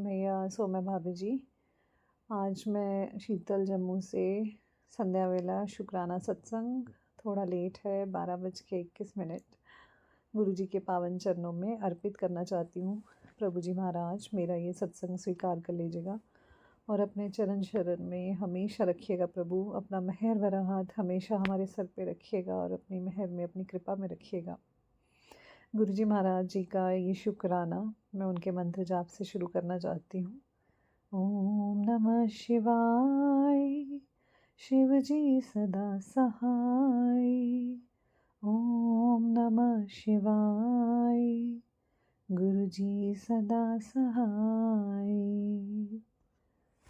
मैया सोम्या भाभी जी। आज मैं शीतल जम्मू से संध्या वेला शुक्राना सत्संग थोड़ा लेट है 12:21 गुरु जी के पावन चरणों में अर्पित करना चाहती हूँ। प्रभु जी महाराज मेरा ये सत्संग स्वीकार कर लीजिएगा और अपने चरण शरण में हमेशा रखिएगा। प्रभु अपना मेहर भरा हाथ हमेशा हमारे सर पे रखिएगा और अपनी मेहर में अपनी कृपा में रखिएगा। गुरु जी महाराज जी का ये शुक्राना मैं उनके मंत्र जाप से शुरू करना चाहती हूँ। ओम नमः शिवाय, शिव जी सदा सहाय। ओम नमः शिवाय, गुरु जी सदा सहाय।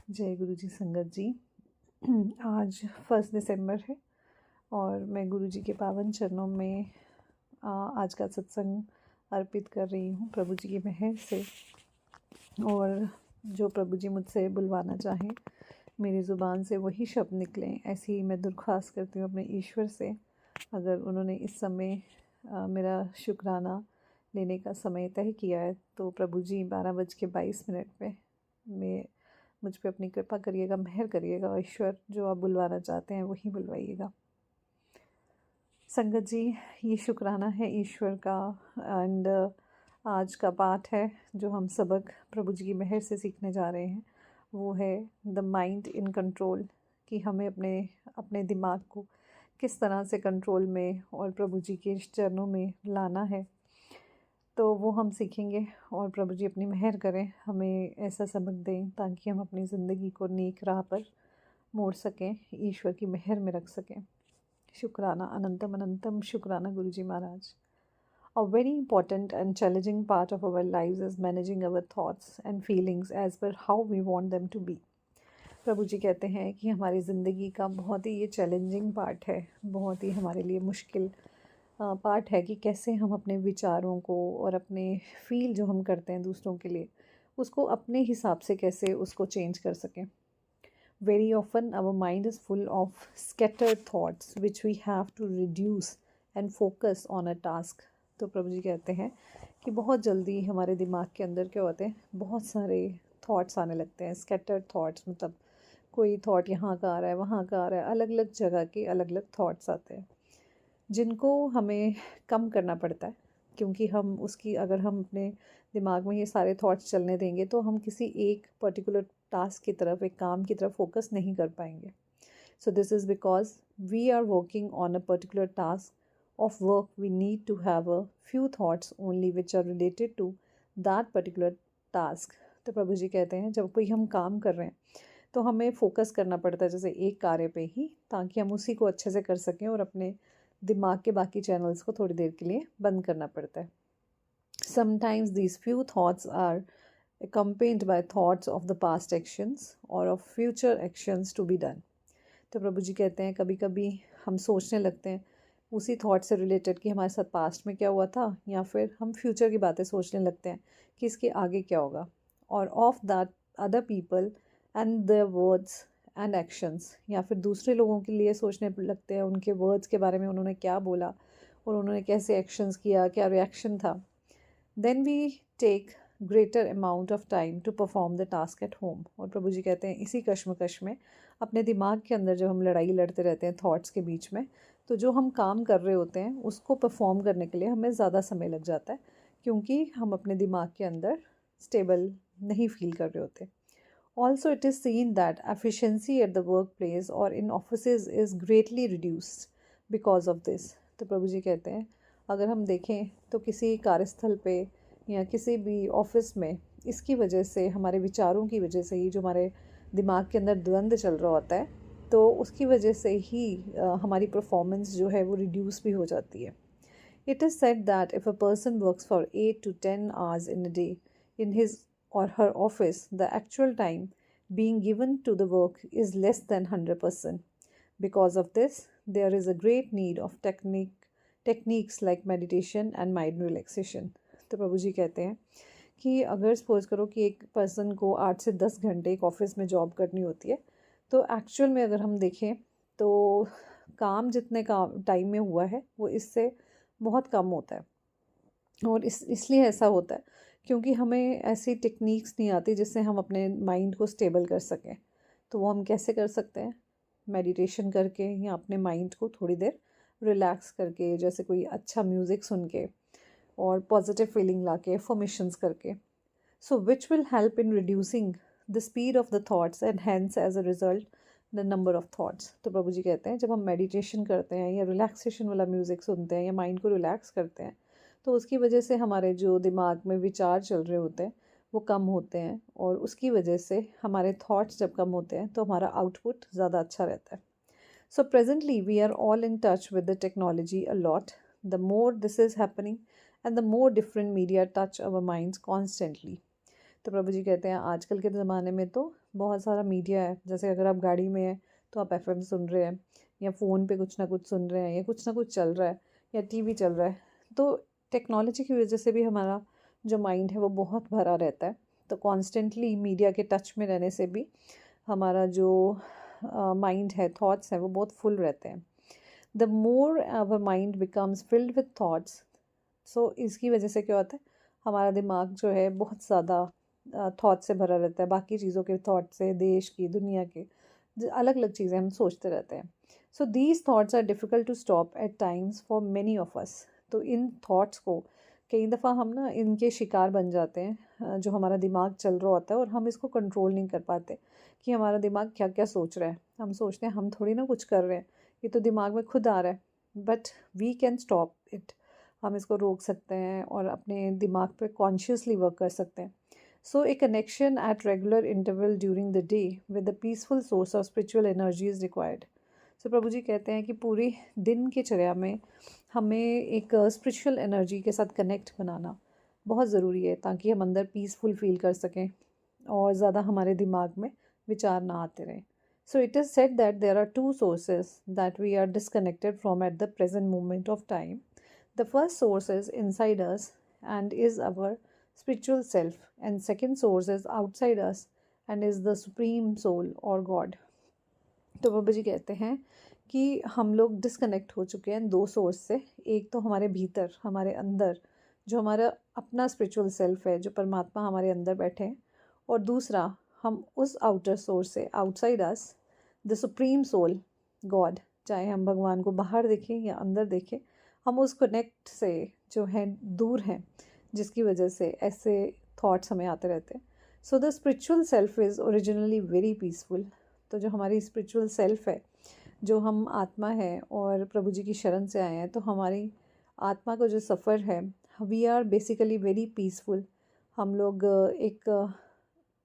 जय गुरु जी संगत जी। आज 1 दिसंबर है और मैं गुरु जी के पावन चरणों में आज का सत्संग अर्पित कर रही हूँ प्रभु जी की मेहर से। और जो प्रभु जी मुझसे बुलवाना चाहें मेरी ज़ुबान से वही शब्द निकलें, ऐसी ही मैं दरख्वास्त करती हूँ अपने ईश्वर से। अगर उन्होंने इस समय मेरा शुक्राना लेने का समय तय किया है तो प्रभु जी 12:22 पे मैं मुझ पे अपनी कृपा करिएगा, मेहर करिएगा। ईश्वर जो आप बुलवाना चाहते हैं वही बुलवाइएगा। संगत जी, ये शुक्राना है ईश्वर का एंड आज का पाठ है जो हम सबक प्रभु जी की मेहर से सीखने जा रहे हैं, वो है द माइंड इन कंट्रोल। कि हमें अपने दिमाग को किस तरह से कंट्रोल में और प्रभु जी के चरणों में लाना है, तो वो हम सीखेंगे। और प्रभु जी अपनी मेहर करें, हमें ऐसा सबक दें ताकि हम अपनी ज़िंदगी को नेक राह पर मोड़ सकें, ईश्वर की मेहर में रख सकें। शुक्राना अनंतम अनंतम शुक्राना गुरु जी महाराज। A very important and challenging part of our lives is managing our thoughts and feelings as per how we want them to be. प्रभु जी कहते हैं कि हमारी ज़िंदगी का बहुत ही ये चैलेंजिंग पार्ट है, बहुत ही हमारे लिए मुश्किल पार्ट है कि कैसे हम अपने विचारों को और अपने फील जो हम करते हैं दूसरों के लिए उसको अपने हिसाब से कैसे उसको चेंज कर सकें। Very often our mind is full of scattered thoughts which we have to reduce and focus on a task. तो प्रभु जी कहते हैं कि बहुत जल्दी हमारे दिमाग के अंदर क्या होते हैं, बहुत सारे थॉट्स आने लगते हैं। स्कैटर्ड थॉट्स मतलब कोई थॉट यहाँ का आ रहा है, वहाँ का आ रहा है, अलग अलग जगह के अलग अलग थॉट्स आते हैं जिनको हमें कम करना पड़ता है। क्योंकि अगर हम अपने दिमाग में ये सारे थॉट्स चलने देंगे तो हम किसी एक पर्टिकुलर टास्क की तरफ, एक काम की तरफ फोकस नहीं कर पाएंगे। So this is because we are working on a particular task of work. We need to have a few thoughts only which are related to that particular task. तो प्रभु जी कहते हैं जब कोई हम काम कर रहे हैं तो हमें फोकस करना पड़ता है जैसे एक कार्य पे ही, ताकि हम उसी को अच्छे से कर सकें और अपने दिमाग के बाकी चैनल्स को थोड़ी देर के लिए बंद करना पड़ता है। Sometimes these few thoughts are accompanied by thoughts of the past actions or of future actions to be done. तो प्रभु जी कहते हैं कभी कभी हम सोचने लगते हैं उसी थॉट से रिलेटेड कि हमारे साथ पास्ट में क्या हुआ था, या फिर हम फ्यूचर की बातें सोचने लगते हैं कि इसके आगे क्या होगा, और of that other people and their words and actions, या फिर दूसरे लोगों के लिए सोचने लगते हैं उनके वर्ड्स के बारे में, उन्होंने क्या बोला और उन्होंने कैसे एक्शंस किया, क्या रिएक्शन था। Then we take greater amount of time to perform the task at home. और प्रभु जी कहते हैं इसी कश्मकश में अपने दिमाग के अंदर जब हम लड़ाई लड़ते रहते हैं थॉट्स के बीच में, तो जो हम काम कर रहे होते हैं उसको परफॉर्म करने के लिए हमें ज़्यादा समय लग जाता है, क्योंकि हम अपने दिमाग के अंदर स्टेबल नहीं फील कर रहे होते। Also it is seen that efficiency at the workplace और in offices is greatly reduced because of this. तो प्रभु जी कहते हैं अगर हम देखें तो किसी कार्यस्थल पे या किसी भी ऑफिस में इसकी वजह से, हमारे विचारों की वजह से ही, जो हमारे दिमाग के अंदर द्वंद्व चल रहा होता है, तो उसकी वजह से ही हमारी परफॉर्मेंस जो है वो रिड्यूस भी हो जाती है। It is said that if a person works for 8 to 10 hours in a day in his or her office, the actual time being given to the work is less than 100%. Because of this, there is a great need of techniques like meditation and mind relaxation. तो प्रभु जी कहते हैं कि अगर suppose करो कि एक person को 8 से 10 घंटे एक ऑफिस में जॉब करनी होती है, तो एक्चुअल में अगर हम देखें तो काम जितने काम टाइम में हुआ है वो इससे बहुत कम होता है। और इसलिए ऐसा होता है क्योंकि हमें ऐसी टेक्निक्स नहीं आती जिससे हम अपने माइंड को स्टेबल कर सकें। तो वो हम कैसे कर सकते हैं? मेडिटेशन करके या अपने माइंड को थोड़ी देर रिलैक्स करके, जैसे कोई अच्छा म्यूज़िक सुन के और पॉजिटिव फीलिंग ला के, एफर्मेशंस करके। So which will help in reducing the speed of the thoughts and hence as a result the number of thoughts. तो प्रभु जी कहते हैं जब हम मेडिटेशन करते हैं या रिलैक्सेशन वाला म्यूज़िक सुनते हैं या माइंड को रिलैक्स करते हैं, तो उसकी वजह से हमारे जो दिमाग में विचार चल रहे होते हैं वो कम होते हैं, और उसकी वजह से हमारे थॉट्स जब कम होते हैं तो हमारा आउटपुट ज़्यादा अच्छा रहता है। So presently we are all in touch with the technology a lot. The more this is happening and the more different media touch our minds constantly. तो प्रभु जी कहते हैं आजकल के ज़माने में तो बहुत सारा मीडिया है। जैसे अगर आप गाड़ी में हैं तो आप एफएम सुन रहे हैं, या फ़ोन पे कुछ ना कुछ सुन रहे हैं, या कुछ ना कुछ चल रहा है, या टीवी चल रहा है। तो टेक्नोलॉजी की वजह से भी हमारा जो माइंड है वो बहुत भरा रहता है। तो कॉन्स्टेंटली मीडिया के टच में रहने से भी हमारा जो माइंड है, थॉट्स हैं, वो बहुत फुल रहते हैं। The more our mind becomes filled with thoughts, so इसकी वजह से क्या होता है, हमारा दिमाग जो है बहुत ज़्यादा थॉट से भरा रहता है, बाकी चीज़ों के थॉट से, देश की, दुनिया के अलग अलग चीज़ें हम सोचते रहते हैं। So these thoughts are difficult to stop at times for many of us. तो इन थॉट्स को कई दफ़ा हम ना इनके शिकार बन जाते हैं, जो हमारा दिमाग चल रहा होता है, और हम इसको कंट्रोल नहीं कर पाते कि हमारा दिमाग क्या क्या सोच रहा है। हम सोचते हैं हम थोड़ी ना कुछ कर रहे हैं, ये तो दिमाग में खुद आ रहा है। But we can stop it. हम इसको रोक सकते हैं और अपने दिमाग पे कॉन्शियसली वर्क कर सकते हैं। So a connection at regular interval during the day with the peaceful source of spiritual energy is required. So Prabhu ji कहते हैं कि पूरी दिन की चर्या में हमें एक स्पिरिचुअल एनर्जी के साथ कनेक्ट बनाना बहुत ज़रूरी है, ताकि हम अंदर पीसफुल फील कर सकें और ज़्यादा हमारे दिमाग में विचार ना आते रहें। So it is said that there are two sources that we are disconnected from at the present moment of time. The first source is inside us and is our spiritual self, and second source is outside us and is the supreme soul or God. तो बाबा जी कहते हैं कि हम लोग disconnect हो चुके हैं दो सोर्स से। एक तो हमारे भीतर, हमारे अंदर जो हमारा अपना स्पिरिचुअल सेल्फ है, जो परमात्मा हमारे अंदर बैठे हैं, और दूसरा हम उस आउटर सोर्स से, outside us, the supreme soul God. चाहे हम भगवान को बाहर देखें या अंदर देखें, हम उस कनेक्ट से जो है दूर हैं, जिसकी वजह से ऐसे थॉट्स हमें आते रहते हैं। So the spiritual self is originally very peaceful. तो जो हमारी स्पिरिचुअल सेल्फ है, जो हम आत्मा है और प्रभु जी की शरण से आए हैं, तो हमारी आत्मा का जो सफ़र है, we are basically very peaceful. हम लोग एक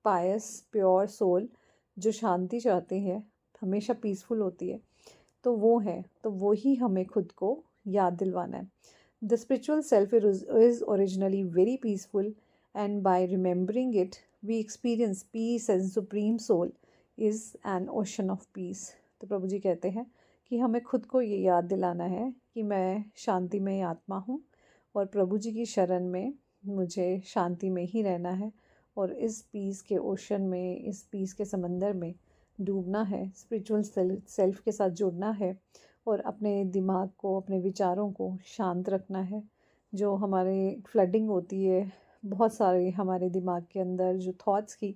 पायस प्योर सोल जो शांति चाहती है, हमेशा पीसफुल होती है, तो वो है, तो वो ही हमें खुद को याद दिलवाना है। The spiritual self is originally very peaceful, and by remembering it we experience peace, and supreme soul is an ocean of peace. तो प्रभु जी कहते हैं कि हमें खुद को ये याद दिलाना है कि मैं शांतिमय आत्मा हूँ, और प्रभु जी की शरण में मुझे शांति में ही रहना है, और इस पीस के ओशन में, इस पीस के समंदर में डूबना है, स्पिरिचुअल सेल्फ के साथ जुड़ना है, और अपने दिमाग को, अपने विचारों को शांत रखना है। जो हमारे फ्लडिंग होती है बहुत सारे हमारे दिमाग के अंदर जो थॉट्स की,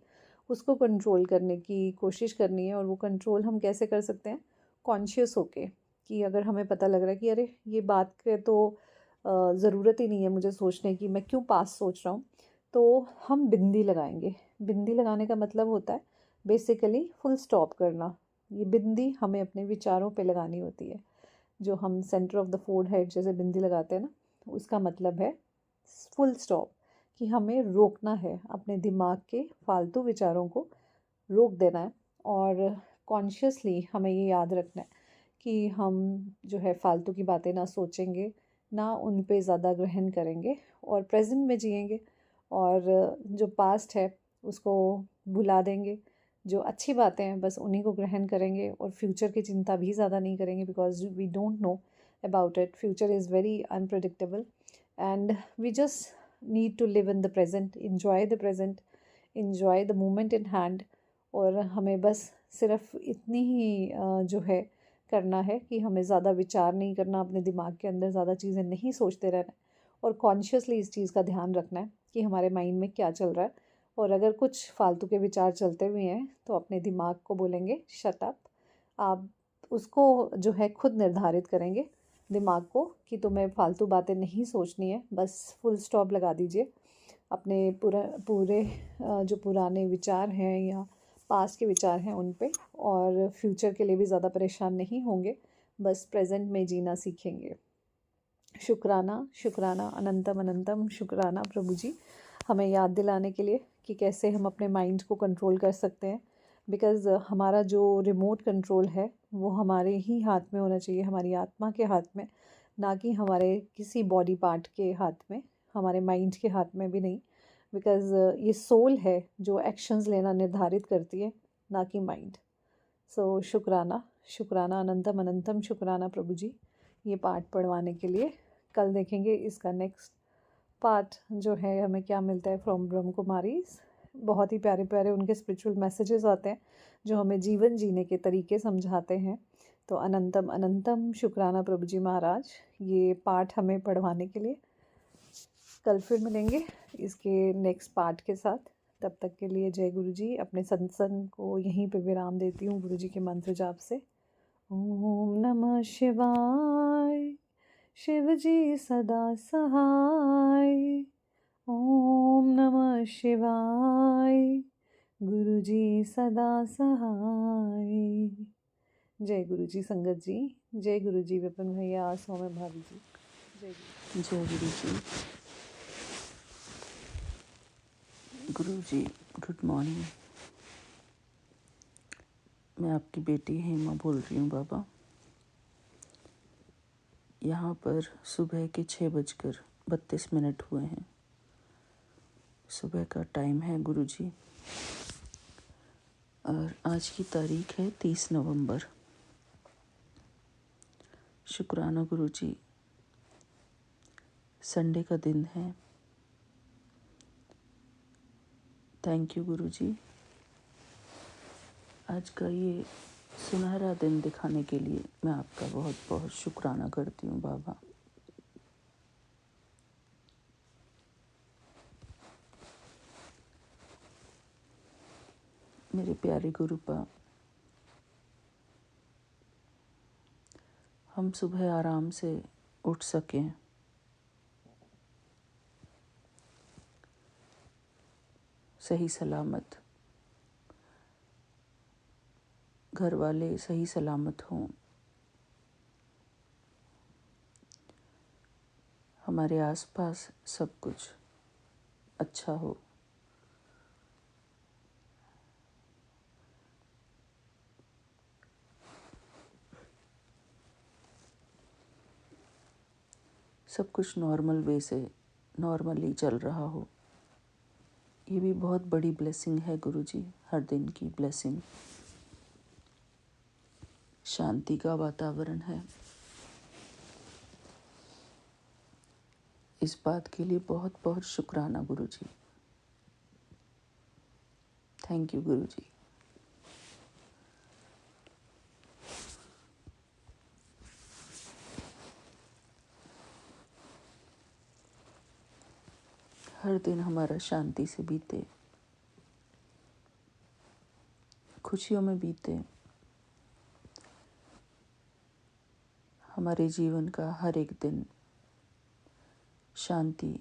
उसको कंट्रोल करने की कोशिश करनी है। और वो कंट्रोल हम कैसे कर सकते हैं? कॉन्शियस होके, कि अगर हमें पता लग रहा है कि अरे ये बात के तो ज़रूरत ही नहीं है मुझे सोचने की, मैं क्यों पास सोच रहा हूँ, तो हम बिंदी लगाएंगे। बिंदी लगाने का मतलब होता है बेसिकली फुल स्टॉप करना। ये बिंदी हमें अपने विचारों पे लगानी होती है। जो हम centre of the four head जैसे बिंदी लगाते हैं ना, उसका मतलब है फुल स्टॉप, कि हमें रोकना है, अपने दिमाग के फालतू विचारों को रोक देना है। और कॉन्शियसली हमें ये याद रखना है कि हम जो है फालतू की बातें ना सोचेंगे, ना उन पे ज़्यादा ग्रहण करेंगे, और प्रेजेंट में जिएंगे, और जो पास्ट है उसको भुला देंगे। जो अच्छी बातें हैं बस उन्हीं को ग्रहण करेंगे, और फ्यूचर की चिंता भी ज़्यादा नहीं करेंगे, because we don't know about it. Future is very unpredictable, and we just need to live in the present, enjoy the present, enjoy the moment in hand. और हमें बस सिर्फ इतनी ही जो है करना है कि हमें ज़्यादा विचार नहीं करना, अपने दिमाग के अंदर ज़्यादा चीज़ें नहीं सोचते रहना, और कॉन्शियसली इस चीज़ का ध्यान रखना है कि हमारे माइंड में क्या चल रहा है। और अगर कुछ फालतू के विचार चलते हुए हैं तो अपने दिमाग को बोलेंगे शट अप। आप उसको जो है खुद निर्धारित करेंगे दिमाग को कि तुम्हें फालतू बातें नहीं सोचनी है, बस फुल स्टॉप लगा दीजिए। अपने पूरे जो पुराने विचार हैं या पास्ट के विचार हैं उन पे, और फ्यूचर के लिए भी ज़्यादा परेशान नहीं होंगे, बस प्रेजेंट में जीना सीखेंगे। शुक्राना शुक्राना अनंतम अनंतम शुक्राना प्रभु जी, हमें याद दिलाने के लिए कि कैसे हम अपने माइंड को कंट्रोल कर सकते हैं। बिकॉज़ हमारा जो रिमोट कंट्रोल है वो हमारे ही हाथ में होना चाहिए, हमारी आत्मा के हाथ में, ना कि हमारे किसी बॉडी पार्ट के हाथ में, हमारे माइंड के हाथ में भी नहीं। बिकॉज़ ये सोल है जो एक्शंस लेना निर्धारित करती है, ना कि माइंड। सो शुक्राना शुक्राना अनंतम अनंतम शुक्राना प्रभु जी, ये पाठ पढ़वाने के लिए। कल देखेंगे इसका नेक्स्ट पार्ट जो है हमें क्या मिलता है फ्रॉम ब्रह्म कुमारीज। बहुत ही प्यारे प्यारे उनके स्पिरिचुअल मैसेजेस आते हैं जो हमें जीवन जीने के तरीके समझाते हैं। तो अनंतम अनंतम शुक्राना प्रभु जी महाराज, ये पाठ हमें पढ़वाने के लिए। कल फिर मिलेंगे इसके नेक्स्ट पार्ट के साथ। तब तक के लिए जय गुरु जी। अपने सत्संग को यहीं पे विराम देती हूँ गुरु जी के मंत्र जाप से। ओम नमः शिवाय, शिव जी सदा सहाय। ओम नमः शिवाय, गुरु जी सदा सहाय। जय गुरु जी संगत जी, जय गुरु जी विपिन भैया, सौम्य भाभी जी, जय गुरु। जय गुरु जी। गुरु जी गुड मॉर्निंग। मैं आपकी बेटी हेमा बोल रही हूँ बाबा। यहाँ पर सुबह के 6:32 हुए हैं। सुबह का टाइम है गुरु जी, और आज की तारीख है 30 नवंबर। शुक्राना गुरु जी, संडे का दिन है। थैंक यू गुरु जी, आज का ये सुनहरा दिन दिखाने के लिए मैं आपका बहुत बहुत शुक्राना करती हूँ बाबा। मेरे प्यारे गुरुपा, हम सुबह आराम से उठ सकें, सही सलामत, घर वाले सही सलामत हों, हमारे आसपास सब कुछ अच्छा हो, सब कुछ नॉर्मल वे से नॉर्मली चल रहा हो, ये भी बहुत बड़ी ब्लेसिंग है गुरु जी, हर दिन की ब्लेसिंग। शांति का वातावरण है, इस बात के लिए बहुत बहुत शुक्राना गुरु जी। थैंक यू गुरु जी। हर दिन हमारा शांति से बीते, खुशियों में बीते, हमारे जीवन का हर एक दिन शांति,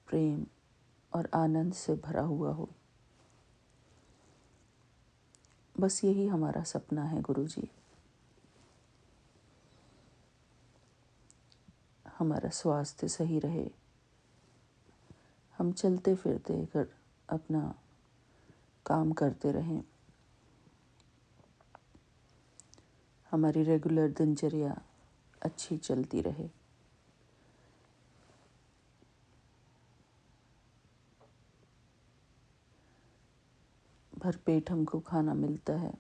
प्रेम और आनंद से भरा हुआ हो, बस यही हमारा सपना है गुरु जी। हमारा स्वास्थ्य सही रहे, हम चलते फिरते कर अपना काम करते रहें, हमारी रेगुलर दिनचर्या अच्छी चलती रहे, भरपेट हमको खाना मिलता है,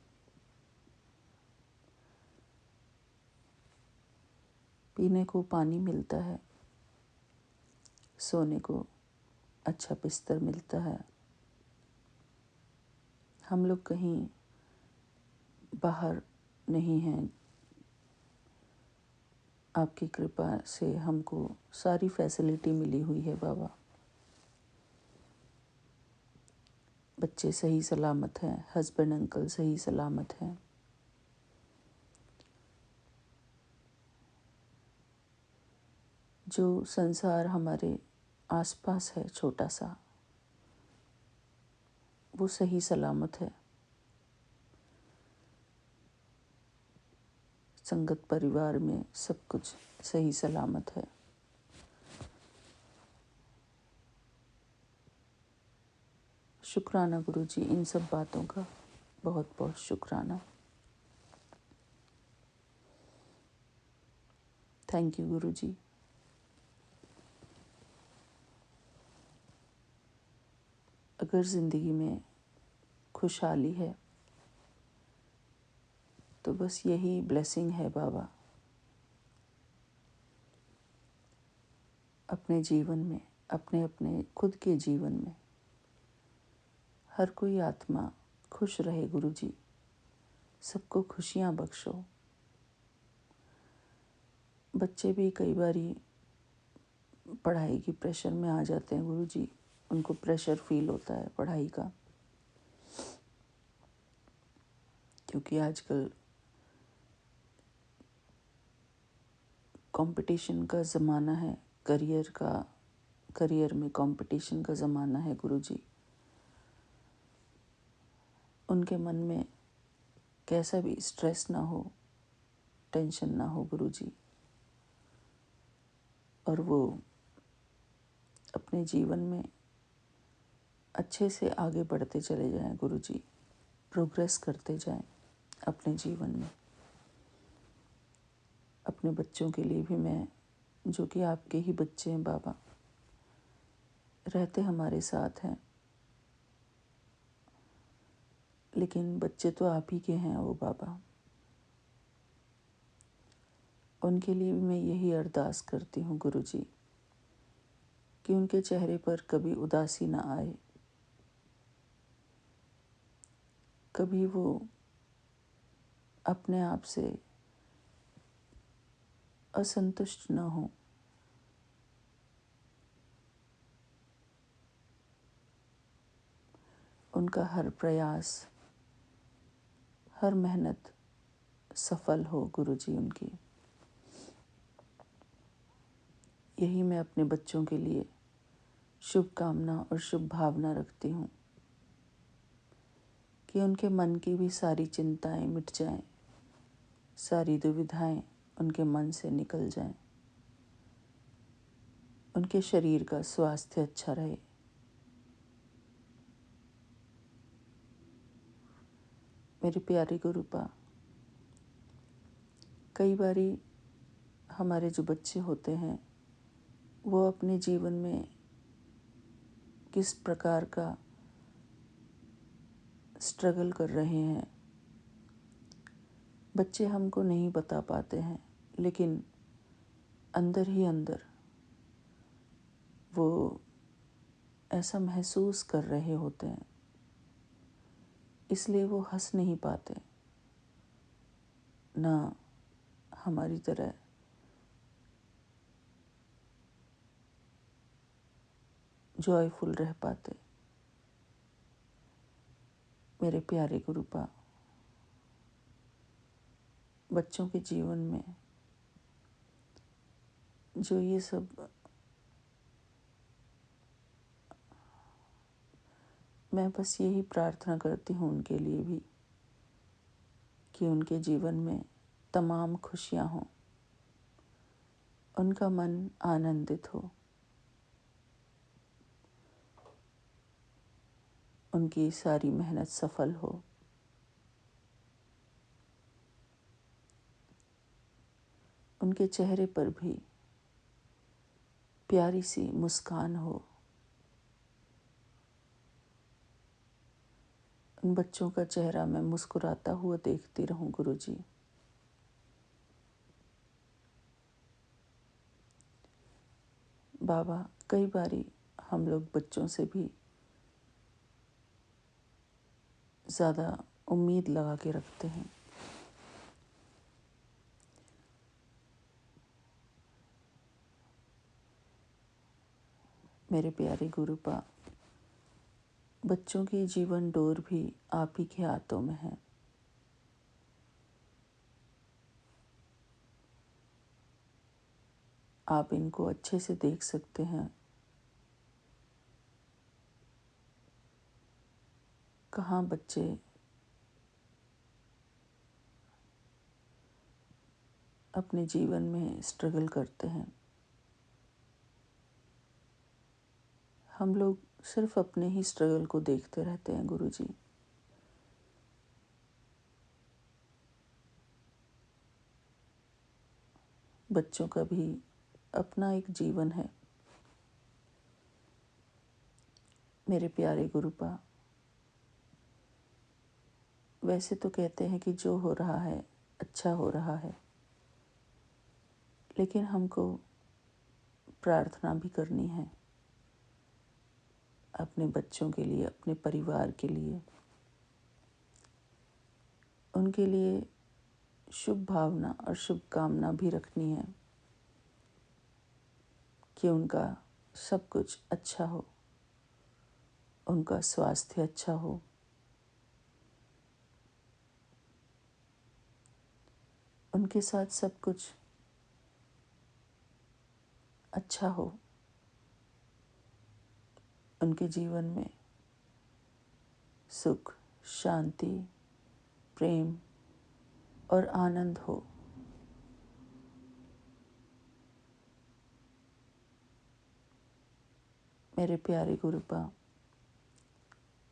पीने को पानी मिलता है, सोने को अच्छा बिस्तर मिलता है, हम लोग कहीं बाहर नहीं हैं, आपकी कृपा से हमको सारी फैसिलिटी मिली हुई है बाबा। बच्चे सही सलामत हैं, हस्बैंड अंकल सही सलामत हैं। जो संसार हमारे आसपास है छोटा सा, वो सही सलामत है। संगत परिवार में सब कुछ सही सलामत है। शुक्राना गुरुजी, इन सब बातों का बहुत बहुत शुक्राना। थैंक यू गुरुजी। अगर ज़िंदगी में खुशहाली है तो बस यही ब्लेसिंग है बाबा। अपने जीवन में, अपने अपने खुद के जीवन में हर कोई आत्मा खुश रहे गुरुजी। सबको खुशियाँ बख्शो। बच्चे भी कई बारी पढ़ाई की प्रेशर में आ जाते हैं गुरुजी। उनको प्रेशर फील होता है पढ़ाई का, क्योंकि आजकल कंपटीशन का ज़माना है। करियर में कंपटीशन का ज़माना है गुरुजी। उनके मन में कैसा भी स्ट्रेस ना हो, टेंशन ना हो गुरुजी, और वो अपने जीवन में अच्छे से आगे बढ़ते चले जाएं गुरुजी, प्रोग्रेस करते जाएं अपने जीवन में। अपने बच्चों के लिए भी मैं, जो कि आपके ही बच्चे हैं बाबा, रहते हमारे साथ हैं, लेकिन बच्चे तो आप ही के हैं वो बाबा। उनके लिए भी मैं यही अरदास करती हूँ गुरुजी कि उनके चेहरे पर कभी उदासी ना आए, कभी वो अपने आप से असंतुष्ट न हो। उनका हर प्रयास, हर मेहनत सफल हो गुरुजी उनकी। यही मैं अपने बच्चों के लिए शुभकामना और शुभ भावना रखती हूँ कि उनके मन की भी सारी चिंताएं मिट जाएं, सारी दुविधाएं उनके मन से निकल जाएं, उनके शरीर का स्वास्थ्य अच्छा रहे। मेरे प्यारे गुरुपा, कई बारी हमारे जो बच्चे होते हैं वो अपने जीवन में किस प्रकार का स्ट्रगल कर रहे हैं, बच्चे हमको नहीं बता पाते हैं, लेकिन अंदर ही अंदर वो ऐसा महसूस कर रहे होते हैं, इसलिए वो हंस नहीं पाते, ना हमारी तरह जॉयफुल रह पाते। मेरे प्यारे गुरुपा, बच्चों के जीवन में जो ये सब, मैं बस यही प्रार्थना करती हूँ उनके लिए भी कि उनके जीवन में तमाम खुशियाँ हों, उनका मन आनंदित हो, उनकी सारी मेहनत सफल हो, उनके चेहरे पर भी प्यारी सी मुस्कान हो। उन बच्चों का चेहरा मैं मुस्कुराता हुआ देखती रहूं गुरुजी। बाबा, कई बारी हम लोग बच्चों से भी ज़्यादा उम्मीद लगा के रखते हैं। मेरे प्यारे गुरुपा, बच्चों की जीवन डोर भी आप ही के हाथों में है। आप इनको अच्छे से देख सकते हैं। कहाँ बच्चे अपने जीवन में स्ट्रगल करते हैं। हम लोग सिर्फ अपने ही स्ट्रगल को देखते रहते हैं गुरुजी। बच्चों का भी अपना एक जीवन है। मेरे प्यारे गुरुपा, वैसे तो कहते हैं कि जो हो रहा है अच्छा हो रहा है, लेकिन हमको प्रार्थना भी करनी है अपने बच्चों के लिए, अपने परिवार के लिए। उनके लिए शुभ भावना और शुभकामना भी रखनी है कि उनका सब कुछ अच्छा हो, उनका स्वास्थ्य अच्छा हो, उनके साथ सब कुछ अच्छा हो, उनके जीवन में सुख, शांति, प्रेम और आनंद हो। मेरे प्यारे गुरुपा,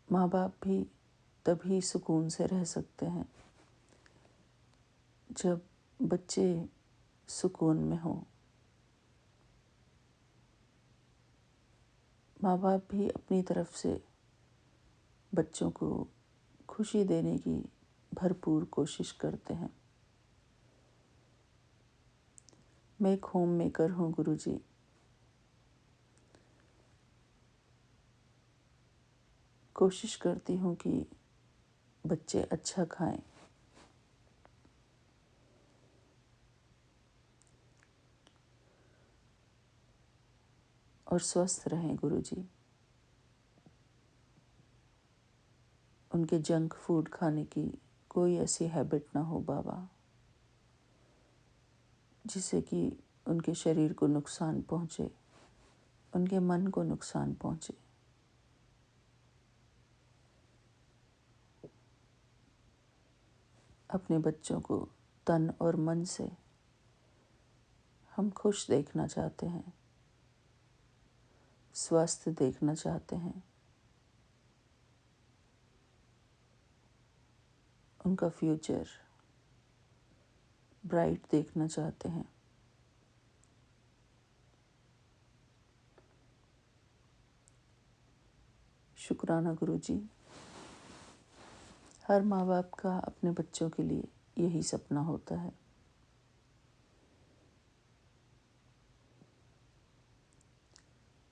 माँ बाप भी तभी सुकून से रह सकते हैं जब बच्चे सुकून में हों। माँ बाप भी अपनी तरफ से बच्चों को खुशी देने की भरपूर कोशिश करते हैं। मैं एक होम मेकर हूँ गुरुजी। कोशिश करती हूँ कि बच्चे अच्छा खाएं, और स्वस्थ रहें गुरुजी। उनके जंक फूड खाने की कोई ऐसी हैबिट ना हो बाबा, जिससे कि उनके शरीर को नुकसान पहुँचे, उनके मन को नुकसान पहुँचे। अपने बच्चों को तन और मन से हम खुश देखना चाहते हैं, स्वस्थ देखना चाहते हैं। उनका फ्यूचर ब्राइट देखना चाहते हैं। शुक्राना गुरुजी। हर माँ बाप का अपने बच्चों के लिए यही सपना होता है।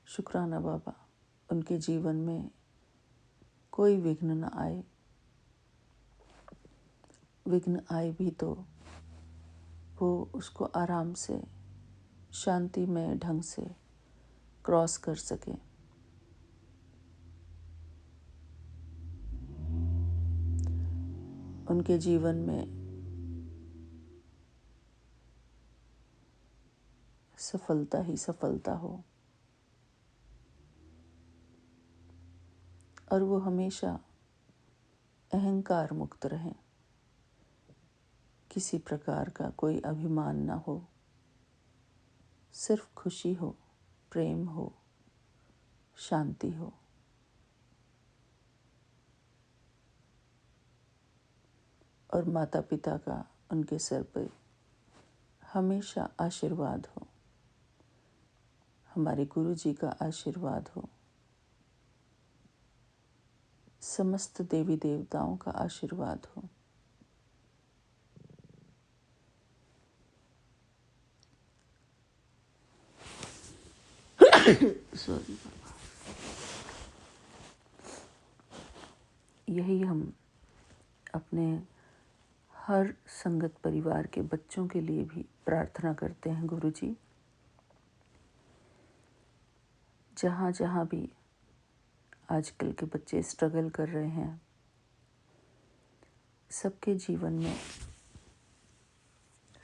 शुक्राना बाबा, उनके जीवन में कोई विघ्न न आए। विघ्न आए भी तो वो उसको आराम से, शांतिमय ढंग से क्रॉस कर सके। उनके जीवन में सफलता ही सफलता हो, और वो हमेशा अहंकार मुक्त रहें। किसी प्रकार का कोई अभिमान ना हो, सिर्फ खुशी हो, प्रेम हो, शांति हो। और माता पिता का उनके सर पर हमेशा आशीर्वाद हो, हमारे गुरु जी का आशीर्वाद हो, समस्त देवी देवताओं का आशीर्वाद हो। सॉरी बाबा। यही हम अपने हर संगत परिवार के बच्चों के लिए भी प्रार्थना करते हैं गुरुजी। जहाँ जहाँ भी आजकल के बच्चे स्ट्रगल कर रहे हैं, सबके जीवन में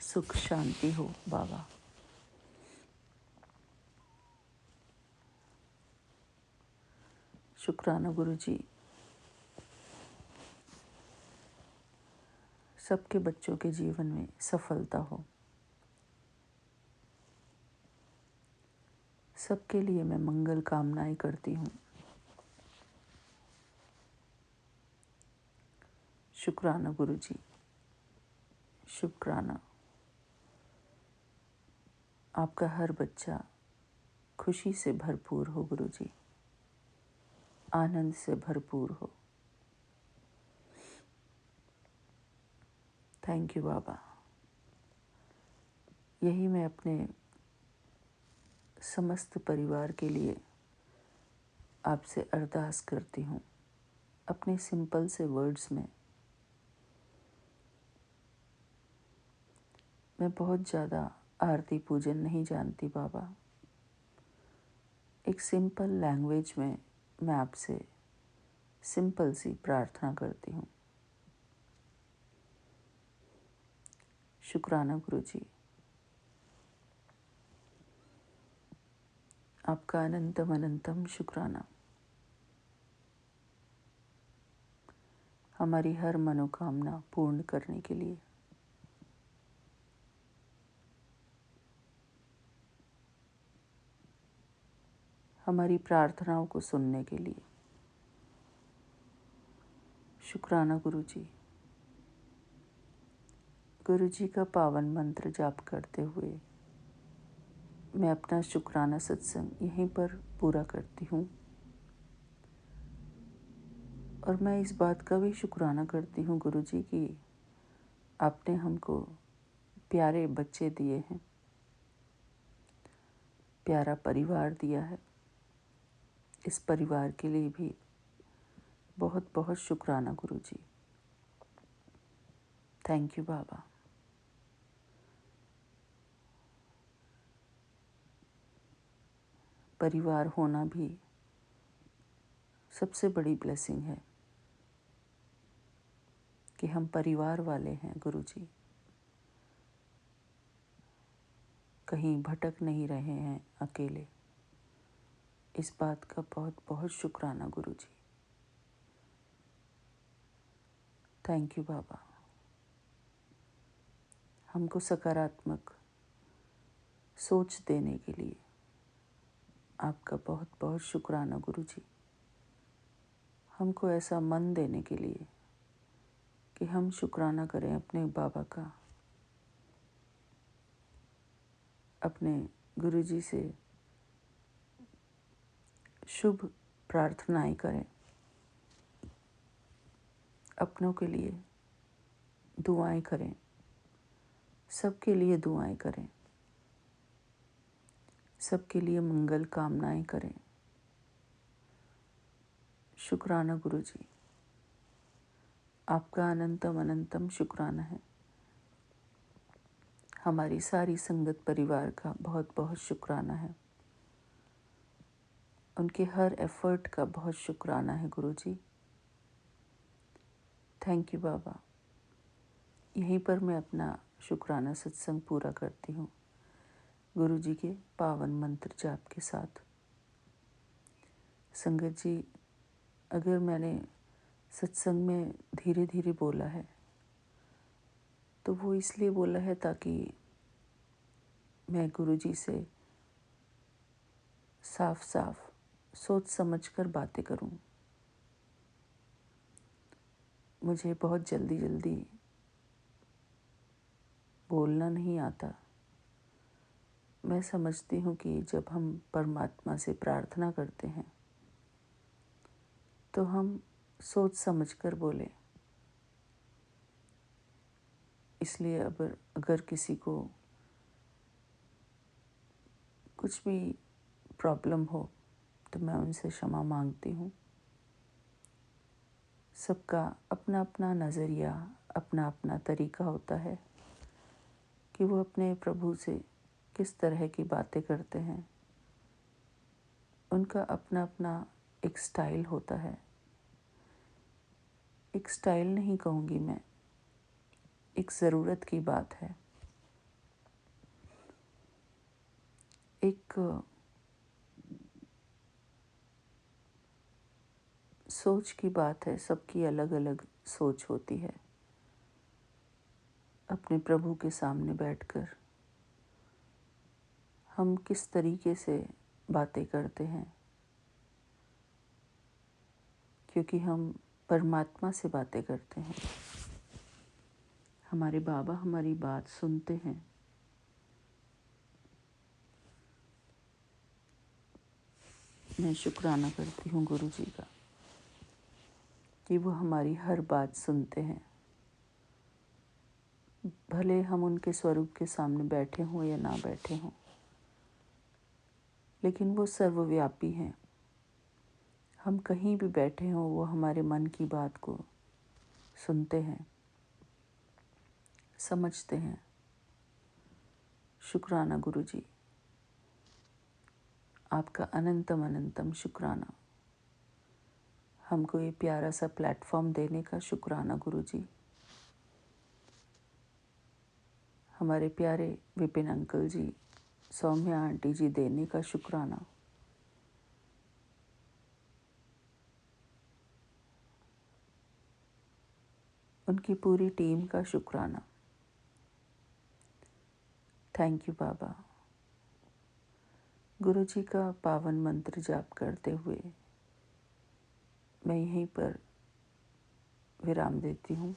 सुख शांति हो बाबा। शुक्राना गुरुजी, सबके बच्चों के जीवन में सफलता हो। सबके लिए मैं मंगल कामनाएं करती हूँ। शुक्राना गुरुजी, शुक्राना। आपका हर बच्चा खुशी से भरपूर हो गुरुजी, आनंद से भरपूर हो। थैंक यू बाबा। यही मैं अपने समस्त परिवार के लिए आपसे अरदास करती हूँ, अपने सिंपल से वर्ड्स में। मैं बहुत ज़्यादा आरती पूजन नहीं जानती बाबा। एक सिंपल लैंग्वेज में मैं आपसे सिंपल सी प्रार्थना करती हूँ। शुक्राना गुरुजी, आपका अनंतम अनंतम शुक्राना। हमारी हर मनोकामना पूर्ण करने के लिए। हमारी प्रार्थनाओं को सुनने के लिए। शुक्राना गुरुजी। गुरुजी का पावन मंत्र जाप करते हुए मैं अपना शुक्राना सत्संग यहीं पर पूरा करती हूँ। और मैं इस बात का भी शुक्राना करती हूँ गुरुजी कि आपने हमको प्यारे बच्चे दिए हैं, प्यारा परिवार दिया है। इस परिवार के लिए भी बहुत बहुत शुक्राना गुरुजी। थैंक यू बाबा। परिवार होना भी सबसे बड़ी ब्लेसिंग है कि हम परिवार वाले हैं गुरुजी। कहीं भटक नहीं रहे हैं अकेले। इस बात का बहुत बहुत शुक्राना गुरुजी। थैंक यू बाबा। हमको सकारात्मक सोच देने के लिए आपका बहुत बहुत शुक्राना गुरुजी। हमको ऐसा मन देने के लिए कि हम शुक्राना करें अपने बाबा का, अपने गुरुजी से शुभ प्रार्थनाएं करें, अपनों के लिए दुआएं करें, सबके लिए दुआएं करें, सबके लिए मंगल कामनाएं करें। शुक्राना गुरुजी, आपका अनंतम अनंतम शुक्राना है। हमारी सारी संगत परिवार का बहुत बहुत शुक्राना है। उनके हर एफर्ट का बहुत शुक्राना है गुरुजी। थैंक यू बाबा। यहीं पर मैं अपना शुक्राना सत्संग पूरा करती हूँ गुरुजी के पावन मंत्र जाप के साथ। संगत जी, अगर मैंने सत्संग में धीरे धीरे बोला है तो वो इसलिए बोला है ताकि मैं गुरुजी से साफ साफ सोच समझकर बातें करूं। मुझे बहुत जल्दी जल्दी बोलना नहीं आता। मैं समझती हूँ कि जब हम परमात्मा से प्रार्थना करते हैं तो हम सोच समझकर बोलें। इसलिए अगर किसी को कुछ भी प्रॉब्लम हो तो मैं उनसे क्षमा मांगती हूँ। सबका अपना अपना नज़रिया, अपना अपना तरीका होता है कि वो अपने प्रभु से किस तरह की बातें करते हैं। उनका अपना अपना एक स्टाइल होता है। एक स्टाइल नहीं कहूँगी मैं, एक ज़रूरत की बात है। एक सोच की बात है, सबकी अलग अलग सोच होती है। अपने प्रभु के सामने बैठकर हम किस तरीके से बातें करते हैं, क्योंकि हम परमात्मा से बातें करते हैं। हमारे बाबा हमारी बात सुनते हैं। मैं शुक्राना करती हूँ गुरु जी का कि वो हमारी हर बात सुनते हैं। भले हम उनके स्वरूप के सामने बैठे हों या ना बैठे हों, लेकिन वो सर्वव्यापी हैं। हम कहीं भी बैठे हों, वो हमारे मन की बात को सुनते हैं, समझते हैं। शुक्राना गुरु जी, आपका अनंतम अनंतम शुक्राना। हमको ये प्यारा सा प्लेटफॉर्म देने का शुक्राना गुरु जी। हमारे प्यारे विपिन अंकल जी, सौम्या आंटी जी देने का शुक्राना। उनकी पूरी टीम का शुक्राना। थैंक यू बाबा। गुरु जी का पावन मंत्र जाप करते हुए मैं यहीं पर विराम देती हूँ।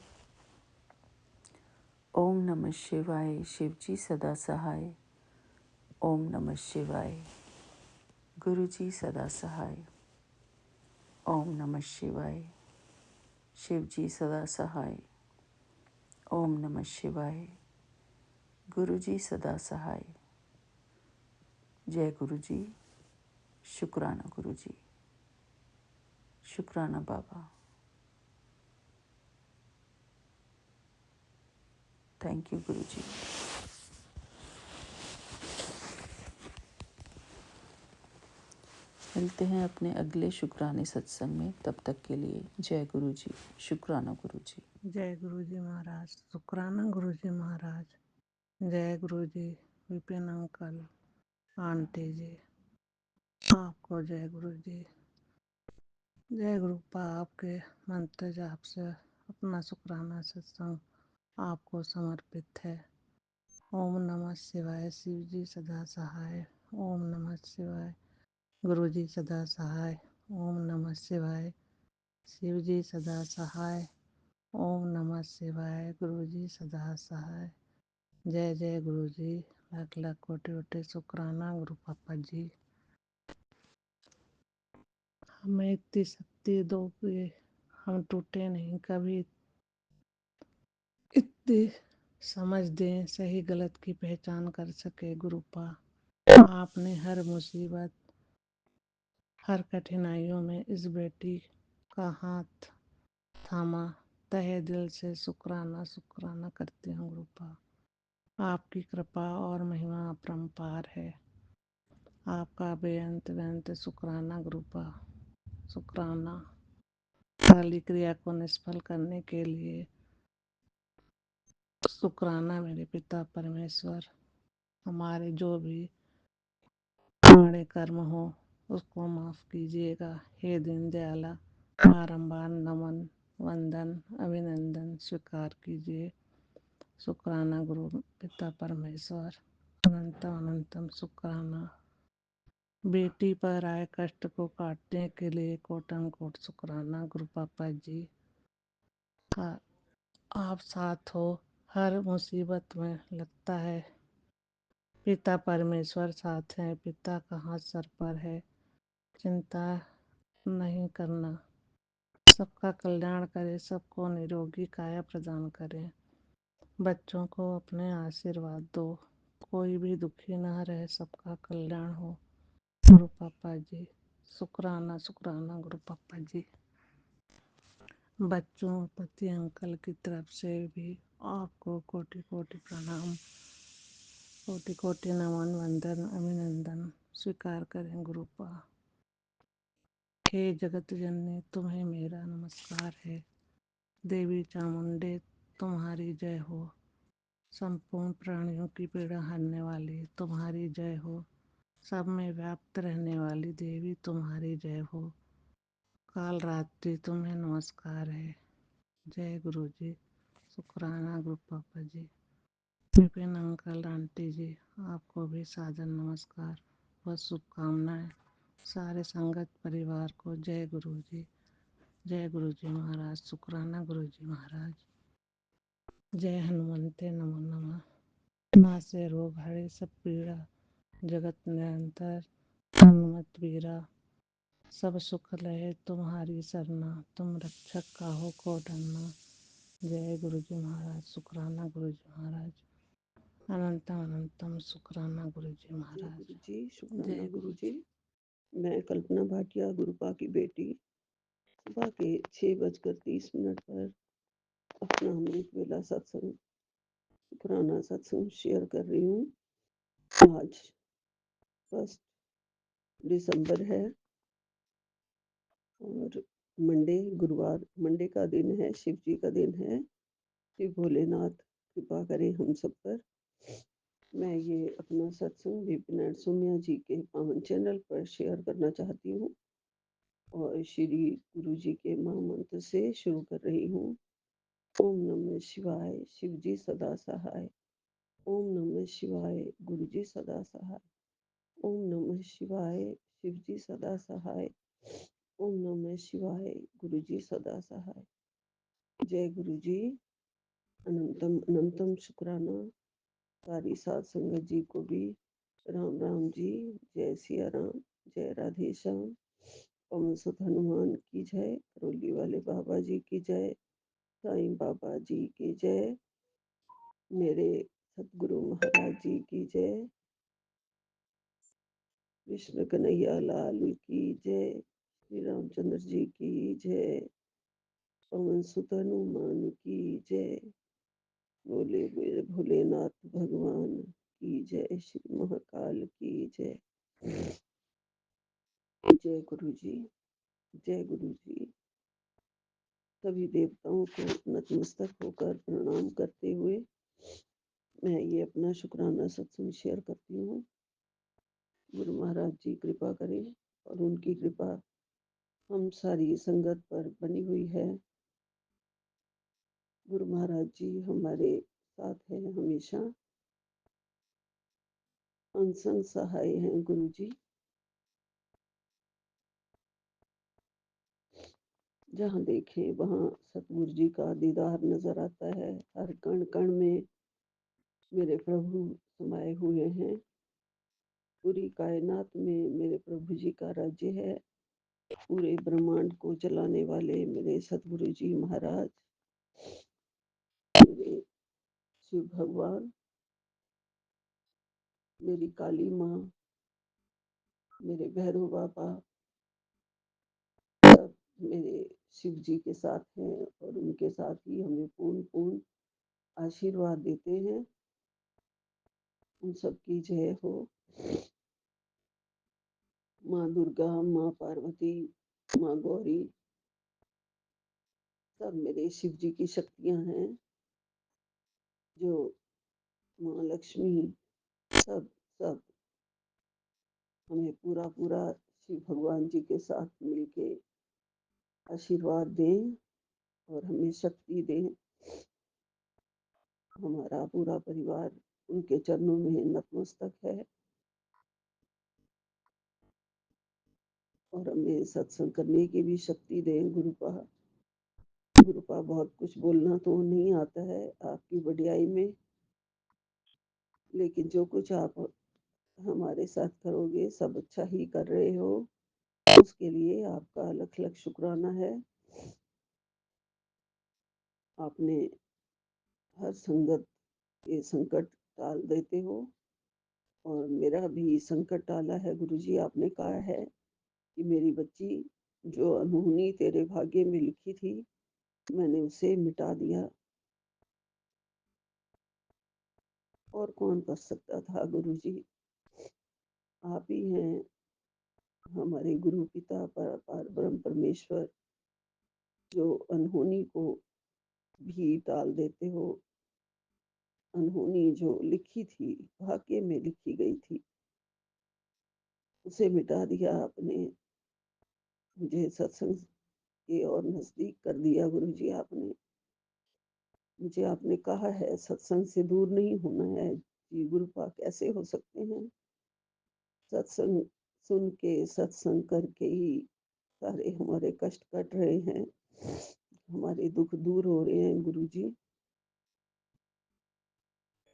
ओम नमः शिवाय। शिव जी सदा सहाय। ओम नमः शिवाय। गुरु जी सदा सहाय। ओम नमः शिवाय। शिव जी सदा सहाय। ओम नमः शिवाय। गुरु जी सदा सहाय। जय गुरु जी। शुक्राना गुरु जी। शुक्राना बाबा। थैंक यू गुरु जी। मिलते हैं अपने अगले शुक्राने सत्संग में। तब तक के लिए जय गुरु जी। शुक्राना गुरु जी। जय गुरु जी महाराज। शुक्राना गुरु जी महाराज। जय गुरु जी। विपिन अंकल, आंटी जी, आपको जय गुरु जी। जय गुरुपा। आपके मंत्र जाप से अपना शुक्राना सत्संग आपको समर्पित है। ओम नमः शिवाय। शिव जी सदा सहाय। ओम नमः शिवाय। गुरु जी सदा सहाय। ओम नमः शिवाय। शिव जी सदा सहाय। ओम नमः शिवाय। गुरु जी सदा सहाय। जय जय गुरु जी। लाख लाख कोटि कोटि शुक्राना गुरु पापा जी। हमें इतनी शक्ति दो कि हम टूटे नहीं कभी, इतनी समझ दें, सही गलत की पहचान कर सके गुरुपा। आपने हर मुसीबत, हर कठिनाइयों में इस बेटी का हाथ थामा। तहे दिल से शुक्राना शुक्राना करती हूँ गुरुपा। आपकी कृपा और महिमा अपरंपार है। आपका बेअंत बेअंत शुक्राना गुरुपा। शुक्राना। काली क्रिया को निष्फल करने के लिए शुक्राना मेरे पिता परमेश्वर। हमारे जो भी पुण्य कर्म हो उसको माफ कीजिएगा हे दीन दयाला। बारंबार नमन, वंदन, अभिनंदन स्वीकार कीजिए। शुक्राना गुरु पिता परमेश्वर। अनंतम अनंतम शुक्राना। बेटी पर आए कष्ट को काटने के लिए कोटन कोट शुक्राना गुरु पापा जी का। आप साथ हो हर मुसीबत में। लगता है पिता परमेश्वर साथ हैं। पिता का हाथ सर पर है। चिंता नहीं करना। सबका कल्याण करे, सबको निरोगी काया प्रदान करें। बच्चों को अपने आशीर्वाद दो। कोई भी दुखी ना रहे, सबका कल्याण हो गुरु पापा जी। शुक्राना शुक्राना गुरु पापा जी। बच्चों पति अंकल की तरफ से भी आपको कोटि कोटि प्रणाम, कोटि कोटि नमन, वंदन, अभिनंदन स्वीकार करें गुरुपा। हे जगत जननी तुम्हें मेरा नमस्कार है। देवी चामुंडे तुम्हारी जय हो। संपूर्ण प्राणियों की पीड़ा हरने वाली तुम्हारी जय हो। सब में व्याप्त रहने वाली देवी तुम्हारी जय हो। काल रात्रि तुम्हें नमस्कार है। जय गुरु जी। शुक्राना गुरु पापा जी, विपिन अंकल आंटी जी, आपको भी सादर नमस्कार व शुभकामनाएं। सारे संगत परिवार को जय गुरु जी। जय गुरु जी महाराज। शुक्राना गुरु जी महाराज। जय हनुमंते नमो नमः। नासे रोग हरे सब पीड़ा, जगत निरंतर हनुमत वीरा। सब सुख लहे तुम्हारी सरना, तुम रक्षक काहू को डरना। जय गुरु जी महाराज। शुक्राना गुरु जी महाराज। अनंतम अनंतम शुक्राना गुरु जी जय महाराज। गुरु जी। शुक्राना जय गुरु जी। मैं कल्पना भाटिया, गुरुपा की बेटी, सुबह के 6:30 पर अपना अमृत वेला सत्संग, पुराना सत्संग शेयर कर रही हूँ। आज 1 दिसंबर है और गुरुवार, मंडे का दिन है, शिव जी का दिन है। शिव भोलेनाथ कृपा करें हम सब पर। मैं ये अपना सत्संग विपिन सोम्या जी के पावन चैनल पर शेयर करना चाहती हूँ और श्री गुरु जी के महामंत्र से शुरू कर रही हूँ। ओम नमः शिवाय, शिव जी सदा सहाय। ओम नमः शिवाय, गुरु जी सदा सहाय। ओम नमः शिवाय, शिव जी सदा सहाय। ओम नमः शिवाय, गुरु जी सदा सहाय। जय गुरु जी। अनंतम अनंतम शुक्राना। सारी साध संगत जी को भी राम राम जी। जय सिया राम, जय राधे श्याम। पवन सुत हनुमान की जय। रोली वाले बाबा जी की जय। साईं बाबा जी की जय। मेरे सतगुरु महाराज जी की जय। कृष्ण कन्हैया लाल की जय। श्री रामचंद्र जी की जय। पवन सुत हनुमान की जय। बोले मेरे भोलेनाथ भगवान की जय। श्री महाकाल की जय। जय गुरु जी। जय गुरु जी। सभी देवताओं को नतमस्तक होकर प्रणाम करते हुए मैं ये अपना शुक्राना सत्संग शेयर करती हूँ। गुरु महाराज जी कृपा करें और उनकी कृपा हम सारी संगत पर बनी हुई है। गुरु महाराज जी हमारे साथ हैं हमेशा, अनसंग सहाय हैं गुरु जी। जहाँ देखें वहाँ सतगुरु जी का दीदार नजर आता है। हर कण कण में मेरे प्रभु समाये हुए हैं। पूरी कायनात में मेरे प्रभु जी का राज्य है। पूरे ब्रह्मांड को चलाने वाले मेरे सतगुरु जी महाराज, मेरे शिव भगवान, मेरी काली माँ, मेरे भैरव बाबा, सब मेरे शिव जी के साथ हैं और उनके साथ ही हमें पूर्ण पूर्ण आशीर्वाद देते हैं। उन सब की जय हो। माँ दुर्गा, माँ पार्वती, माँ गौरी, सब मेरे शिव जी की शक्तियां हैं। जो माँ लक्ष्मी, सब सब हमें पूरा पूरा शिव भगवान जी के साथ मिलके आशीर्वाद दें और हमें शक्ति दें। हमारा पूरा परिवार उनके चरणों में नतमस्तक है और हमें सत्संग करने की भी शक्ति दें। गुरुपा गुरुपा बहुत कुछ बोलना तो नहीं आता है आपकी बढ़ियाई में, लेकिन जो कुछ आप हमारे साथ करोगे सब अच्छा ही कर रहे हो। उसके लिए आपका लख लख शुक्राना है। आपने हर संगत के संकट टाल देते हो और मेरा भी संकट टाला है। गुरुजी आपने कहा है कि मेरी बच्ची, जो अनहोनी तेरे भाग्य में लिखी थी मैंने उसे मिटा दिया। और कौन कर सकता था गुरुजी? आप ही हैं हमारे गुरु पिता पार ब्रह्म परमेश्वर जो अनहोनी को भी टाल देते हो, अनहोनी जो लिखी थी, भाग्य में लिखी गई थी, उसे मिटा दिया आपने। मुझे सत्संग के और नजदीक कर दिया गुरु जी आपने। मुझे आपने कहा है सत्संग से दूर नहीं होना है। जी गुरुपा कैसे हो सकते हैं? सत्संग सुन के, सत्संग करके ही सारे हमारे कष्ट कट रहे हैं, हमारे दुख दूर हो रहे हैं गुरु जी।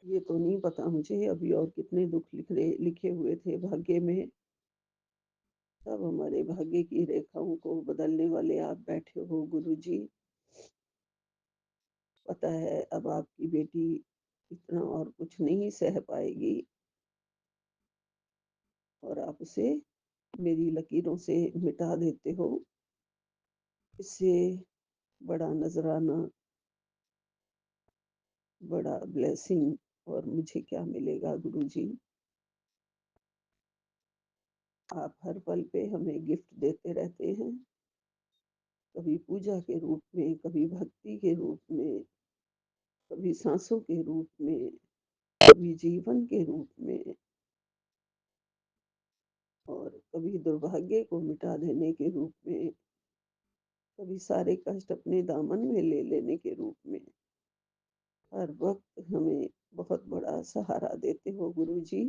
ये तो नहीं पता मुझे अभी और कितने दुख लिखे हुए थे भाग्य में। सब हमारे भाग्य की रेखाओं को बदलने वाले आप बैठे हो गुरु जी। पता है अब आपकी बेटी इतना और कुछ नहीं सह पाएगी और आप उसे मेरी लकीरों से मिटा देते हो। इससे बड़ा नजराना, बड़ा ब्लेसिंग और मुझे क्या मिलेगा गुरु जी? आप हर पल पे हमें गिफ्ट देते रहते हैं, कभी पूजा के रूप में, कभी भक्ति के रूप में, कभी सांसों के रूप में, कभी जीवन के रूप में, और कभी दुर्भाग्य को मिटा देने के रूप में, कभी सारे कष्ट अपने दामन में ले लेने के रूप में। हर वक्त हमें बहुत बड़ा सहारा देते हो गुरु जी।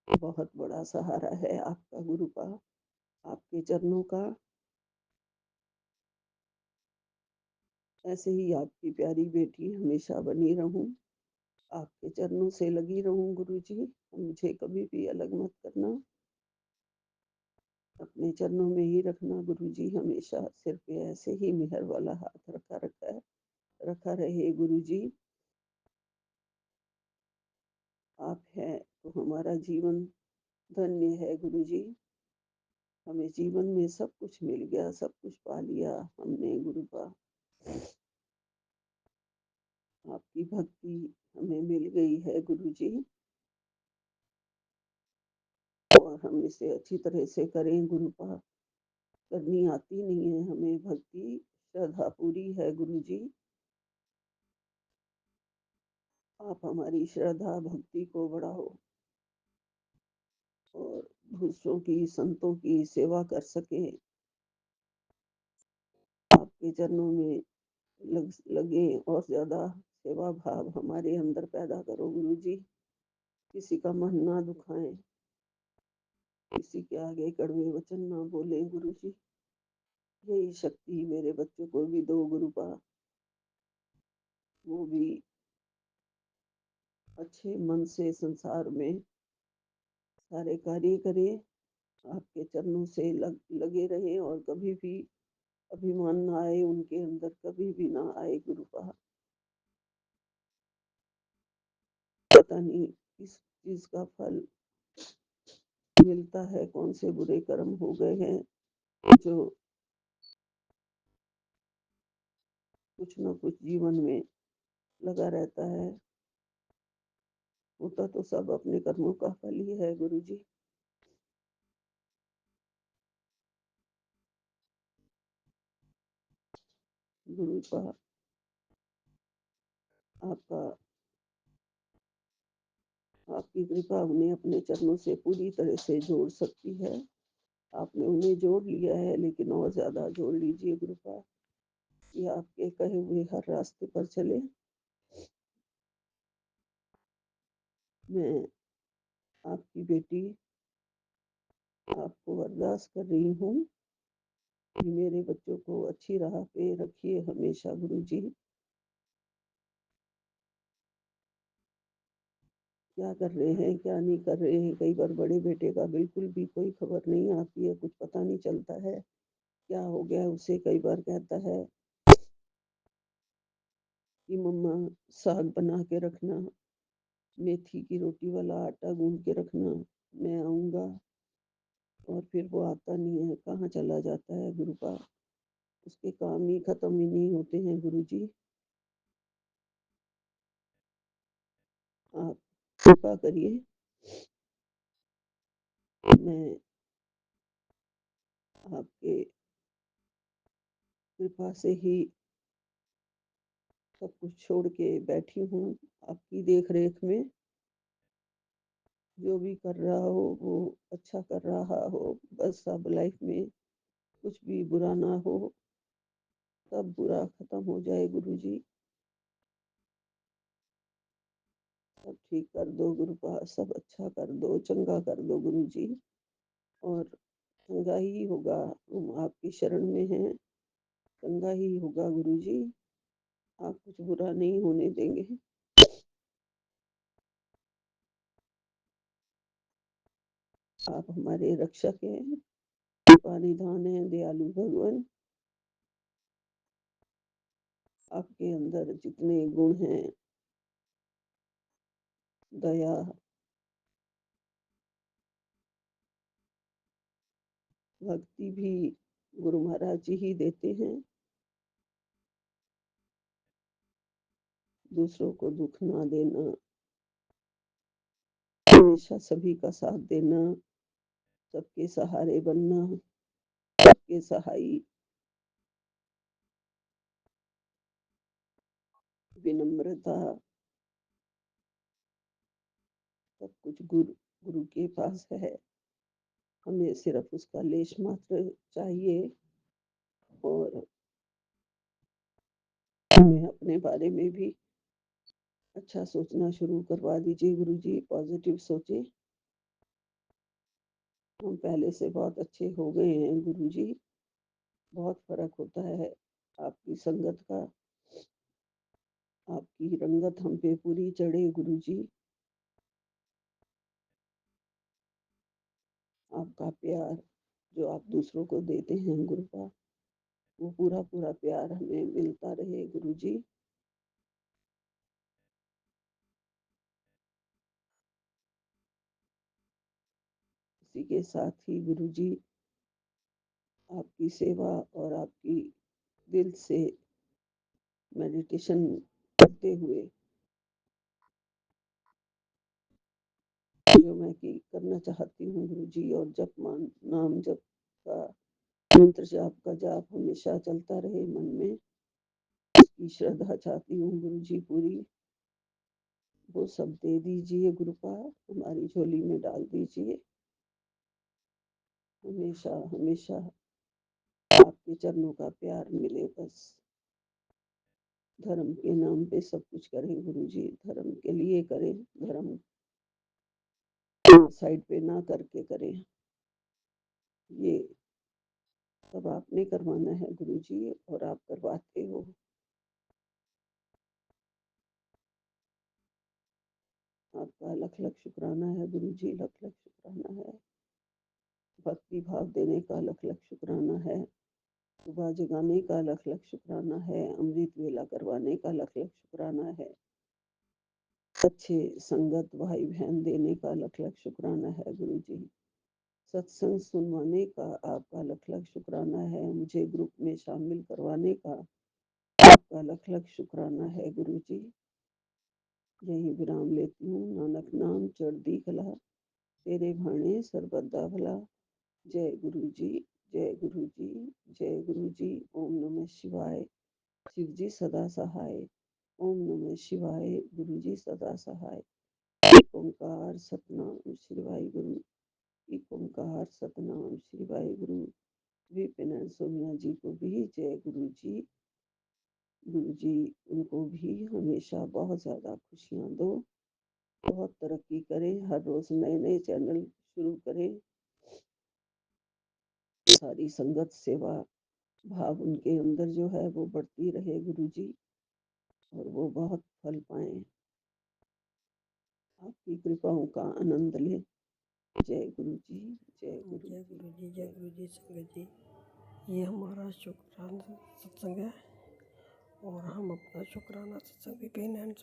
बहुत बड़ा सहारा है आपका गुरुपा, आपके चरणों का। ऐसे ही आपकी प्यारी बेटी हमेशा बनी रहूं, आपके चरणों से लगी रहूं गुरु जी। मुझे कभी भी अलग मत करना, अपने चरणों में ही रखना गुरु जी। हमेशा सिर पे ऐसे ही मेहर वाला हाथ रखा रहे गुरु जी। आप हैं तो हमारा जीवन धन्य है गुरु जी। हमें जीवन में सब कुछ मिल गया, सब कुछ पा लिया हमने गुरुपा। आपकी भक्ति हमें मिल गई है गुरु जी, और हम इसे अच्छी तरह से करें गुरुपा। करनी आती नहीं है हमें भक्ति, श्रद्धा पूरी है गुरु जी। आप हमारी श्रद्धा भक्ति को बढ़ाओ और दूसरों की, संतों की सेवा कर सके। आपके चरणों में लगे और ज्यादा सेवा भाव हमारे अंदर पैदा करो गुरु जी। किसी का मन ना दुखाएं, किसी के आगे कड़वे वचन ना बोले गुरु जी। यही शक्ति मेरे बच्चों को भी दो गुरुपा, वो भी अच्छे मन से संसार में सारे कार्य करें, आपके चरणों से लगे रहें, और कभी भी अभिमान ना आए उनके अंदर, कभी भी ना आए गुरुपा। पता नहीं किस चीज का फल मिलता है, कौन से बुरे कर्म हो गए हैं जो कुछ ना कुछ जीवन में लगा रहता है। होता तो सब अपने कर्मों का फल ही है गुरु जी। गुरु का आपका आपकी कृपा उन्हें अपने चरणों से पूरी तरह से जोड़ सकती है। आपने उन्हें जोड़ लिया है, लेकिन और ज्यादा जोड़ लीजिए कृपा, कि आपके कहे हुए हर रास्ते पर चले। मैं आपकी बेटी आपको अरदास कर रही हूँ कि मेरे बच्चों को अच्छी राह पे रखिए हमेशा गुरु जी। क्या कर रहे हैं, क्या नहीं कर रहे हैं, कई बार बड़े बेटे का बिल्कुल भी कोई खबर नहीं आती है, कुछ पता नहीं चलता है क्या हो गया उसे। कई बार कहता है कि मम्मा साग बना के रखना, मेथी की रोटी वाला आटा गूंद के रखना, मैं आऊँगा। और फिर वो आता नहीं है, कहाँ चला जाता है गुरुपा। उसके काम ही खत्म ही नहीं होते हैं गुरु जी। आप कृपा करिए मैं आपके कृपा से ही सब कुछ छोड़ के बैठी हूँ आपकी देख रेख में। जो भी कर रहा हो वो अच्छा कर रहा हो, बस अब लाइफ में कुछ भी बुरा ना हो, सब बुरा खत्म हो जाए गुरुजी। सब ठीक कर दो गुरुपाद, सब अच्छा कर दो, चंगा कर दो गुरुजी। और चंगा ही होगा, हम आपकी शरण में हैं, चंगा ही होगा गुरुजी। आप कुछ बुरा नहीं होने देंगे। आप हमारे रक्षक हैं, कृपा निधान है, दयालु भगवान। आपके अंदर जितने गुण हैं, दया, भक्ति भी गुरु महाराज जी ही देते हैं। दूसरों को दुख ना देना, हमेशा सभी का साथ देना, सबके सहारे बनना, सबके सहाई, विनम्रता, सब कुछ गुरु गुरु के पास है। हमें सिर्फ उसका लेश मात्र चाहिए। और हमें अपने बारे में भी अच्छा सोचना शुरू करवा दीजिए गुरुजी। पॉजिटिव सोचे। हम पहले से बहुत अच्छे हो गए हैं गुरुजी। बहुत फर्क होता है आपकी संगत का। आपकी रंगत हम पे पूरी चढ़े गुरुजी। आपका प्यार जो आप दूसरों को देते हैं गुरुपा, वो पूरा पूरा प्यार हमें मिलता रहे गुरुजी। इसी के साथ ही गुरुजी आपकी सेवा और आपकी दिल से मेडिटेशन करते हुए जो मैं की करना चाहती हूँ गुरुजी, और जप मान नाम जप का मंत्र जाप का जाप हमेशा चलता रहे मन में, इसकी श्रद्धा चाहती हूँ गुरुजी पूरी। वो सब दे दीजिए गुरुपा, हमारी झोली में डाल दीजिए। हमेशा हमेशा आपके चरणों का प्यार मिले बस। धर्म के नाम पे सब कुछ करें गुरुजी, धर्म के लिए करें, धर्म साइड पे ना करके करें। ये सब आपने करवाना है गुरुजी, और आप करवाते हो। आपका लख लख शुक्राना है गुरुजी, लख लख शुक्राना है। भक्ति भाव देने का लख लख शुक्राना है। सुबह जगाने का लख लख शुक्राना है। अमृत वेला करवाने का लख लख शुक्राना है। अच्छे संगत भाई बहन देने का लख लख शुक्राना है गुरुजी। सत्संग सुनवाने का आपका लख लख शुक्राना है। मुझे ग्रुप में शामिल करवाने का आपका लख लख शुक्राना है गुरुजी। यही विराम लेती हूँ। नानक नाम चढ़दी कला, तेरे भाणे सर्वदा भला। जय गुरु जी, जय गुरु जी, जय गुरु जी। ओम नमः शिवाय। शिव जी सदा सहाय। ओम नमः शिवाय। गुरु जी सदा सहाय। एक ओंकार सतनाम श्री वाहे गुरु। एक ओंकार सतनाम श्री वाहे गुरु। विपिन सोनिया जी को भी जय गुरु जी। गुरु जी उनको भी हमेशा बहुत ज्यादा खुशियां दो, बहुत तरक्की करें, हर रोज नए नए चैनल शुरू करें। सारी संगत सेवा भाव उनके अंदर जो है वो बढ़ती रहे गुरुजी, और वो बहुत फल पाए। आपकी कृपाओं का आनंद ले। जय गुरु जी, जय गुरु जय जी, गुरु जी, जय गुरु जी। संगत जी, ये हमारा शुक्राना सत्संग है, और हम अपना शुक्राना सत्संग विपिन एंड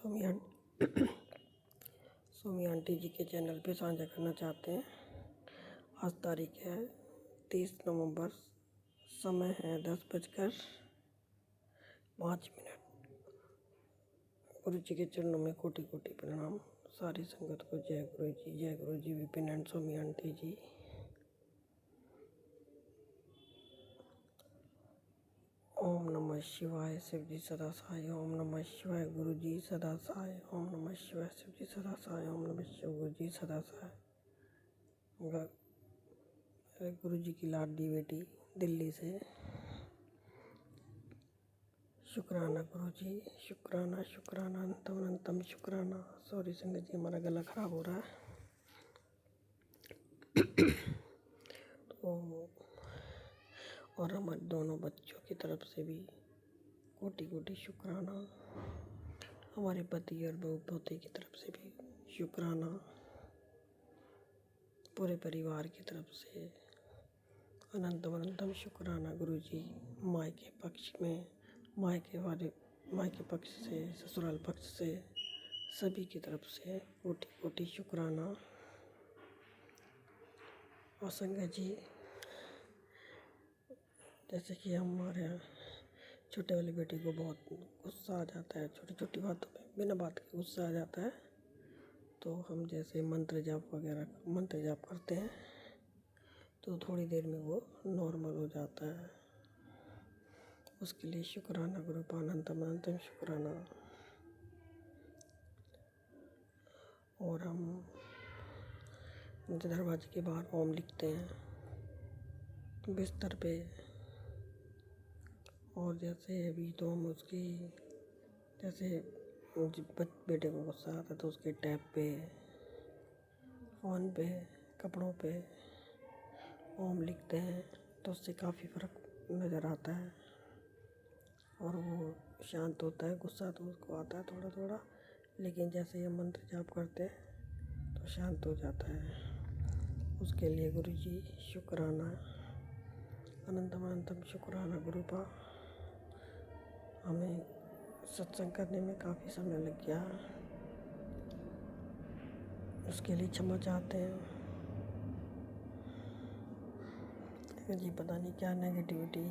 सोमी आंटी जी के चैनल पे साझा करना चाहते हैं। आज तारीख है 30 नवंबर, समय है 10:05। गुरु जी के चरणों में कोटि कोटि प्रणाम। सारी संगत को जय गुरु जी, जय गुरु जी। विपिन एंड सोमी आंटी जी। शिवाय, शिव जी सदा सहाय। ओम नमः शिवाय, गुरु जी सदा सहाय। ओम नमः शिवाय, शिव जी सदा सहाय। ओम नमः शिव, गुरु जी सदा सहाय। गुरु जी की लाडली बेटी दिल्ली से, शुक्राना गुरु जी, शुक्राना शुक्राना अनंतम अनंतम शुक्राना। सॉरी संगत जी, हमारा गला खराब हो रहा है। तो और हमारे दोनों बच्चों की तरफ से भी कोटि कोटि शुक्राना। हमारे पति और बहू पोते की तरफ से भी शुक्राना। पूरे परिवार की तरफ से अनंतम अनंतम शुक्राना गुरु जी। मायके पक्ष में, मायके पक्ष से, ससुराल पक्ष से, सभी की तरफ से कोटि कोटि शुक्राना। और संगत जी, जैसे कि हमारे यहाँ छोटे वाले बेटे को बहुत गुस्सा आ जाता है, छोटी छोटी बातों पे बिना बात के गुस्सा आ जाता है, तो हम जैसे मंत्र जाप करते हैं तो थोड़ी देर में वो नॉर्मल हो जाता है। उसके लिए शुक्राना गुरु का, अनंतम अनंतम शुक्राना। और हम दरवाजे के बाहर ओम लिखते हैं बिस्तर पे। और जैसे अभी तो हम उसकी, जैसे बेटे को गुस्सा आता है तो उसके टैब पे, फ़ोन पे, कपड़ों पे ओम लिखते हैं तो उससे काफ़ी फ़र्क नज़र आता है और वो शांत होता है। गुस्सा तो उसको आता है थोड़ा थोड़ा, लेकिन जैसे ये मंत्र जाप करते हैं तो शांत हो जाता है। उसके लिए गुरु जी शुक्राना, अनंतम अनंतम शुक्राना गुरु का। हमें सत्संग करने में काफ़ी समय लग गया, उसके लिए क्षमा चाहते हैं। जी पता नहीं क्या नेगेटिविटी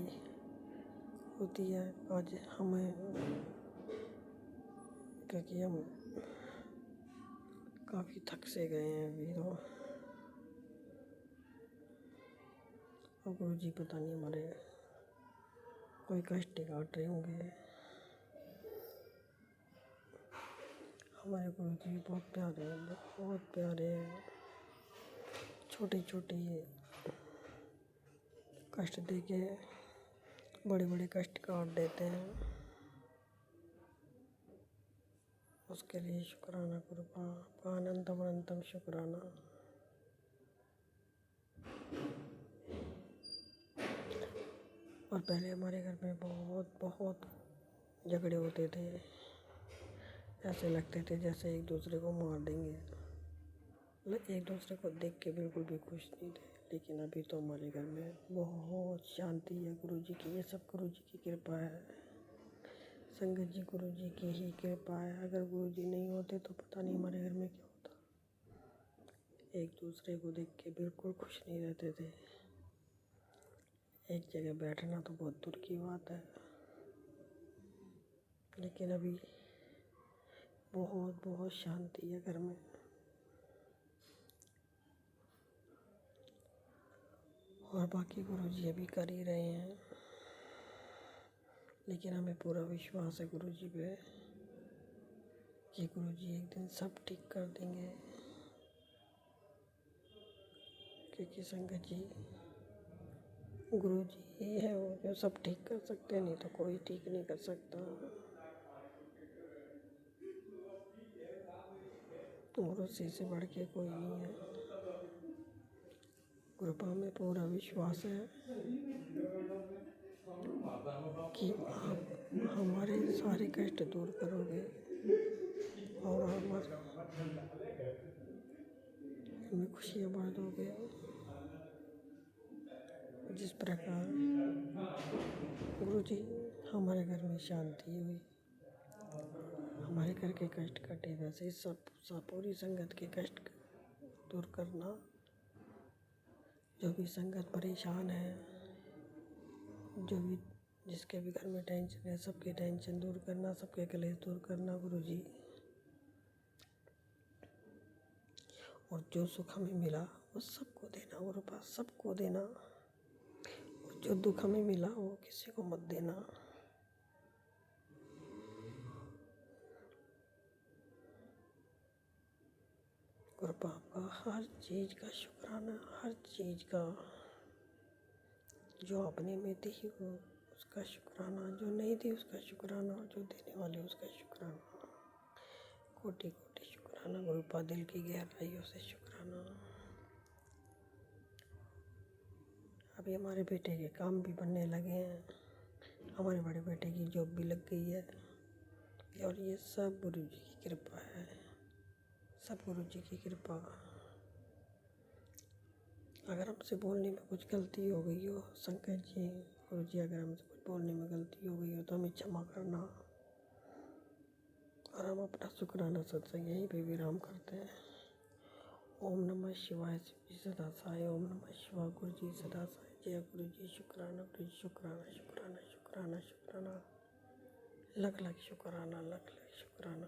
होती है आज हमें, क्योंकि हम काफ़ी थक से गए हैं अभी तो। और गुरु जी पता नहीं हमारे कोई कष्ट काट रहे होंगे। हमारे गुरु जी बहुत प्यारे हैं, बहुत प्यारे हैं। छोटे छोटे कष्ट दे के बड़े बड़े कष्ट काट देते हैं। उसके लिए शुक्राना गुरु का, अनंतम अनंतम शुक्राना। और पहले हमारे घर में बहुत बहुत झगड़े होते थे, ऐसे लगते थे जैसे एक दूसरे को मार देंगे, मतलब एक दूसरे को देख के बिल्कुल भी खुश नहीं थे। लेकिन अभी तो हमारे घर में बहुत शांति है गुरु जी की। ये सब गुरु जी की कृपा है संगत जी, गुरु जी की ही कृपा है। अगर गुरु जी नहीं होते तो पता नहीं हमारे घर में क्या होता। एक दूसरे को देख के बिल्कुल खुश नहीं रहते थे। एक जगह बैठना तो बहुत दूर की बात है, लेकिन अभी बहुत बहुत शांति है घर में। और बाकी गुरु जी अभी कर ही रहे हैं, लेकिन हमें पूरा विश्वास है गुरु जी पे कि गुरु जी एक दिन सब ठीक कर देंगे। क्योंकि संगत जी, गुरु जी ही है वो जो सब ठीक कर सकते हैं, नहीं तो कोई ठीक नहीं कर सकता। और उसी से बढ़ के कोई नहीं है। कृपा में पूरा विश्वास है कि आप हमारे सारे कष्ट दूर करोगे और हमें खुशियाँ बांटोगे। जिस प्रकार गुरु जी हमारे घर में शांति हुई, हमारे घर के कष्ट कटे, वैसे सब पूरी संगत के कष्ट दूर करना। जो भी संगत परेशान है, जो भी जिसके भी घर में टेंशन है, सबके टेंशन दूर करना, सबके कलेश दूर करना गुरु जी। और जो सुख हमें मिला वो सबको देना गुरु पास, सबको देना। और जो दुख हमें मिला वो किसी को मत देना। बाप का हर चीज़ का शुक्राना, हर चीज़ का जो अपने में थी वो उसका शुक्राना, जो नहीं थी उसका शुक्राना, और जो देने वाले उसका शुक्राना। कोटि कोटि शुक्राना गुरुपा, दिल की गहराइयों से शुक्राना। अभी हमारे बेटे के काम भी बनने लगे हैं, हमारे बड़े बेटे की जॉब भी लग गई है, और ये सब गुरु जी की कृपा है, सब गुरु जी की कृपा। अगर हमसे बोलने में कुछ गलती हो गई हो शंकर जी, गुरु जी, अगर हमसे कुछ बोलने में गलती हो गई हो तो हमें क्षमा करना, और हम अपना शुक्राना सत्संग यहीं पे विराम करते हैं। ओम नमः शिवाय, शिव जी सदा साय। ओम नमः शिवाय, गुरु जी सदा साय। जय गुरु जी, शुक्राना गुरु जी, शुक्राना शुक्राना शुक्राना शुक्राना, लख लख शुक्राना, लख लख शुक्राना।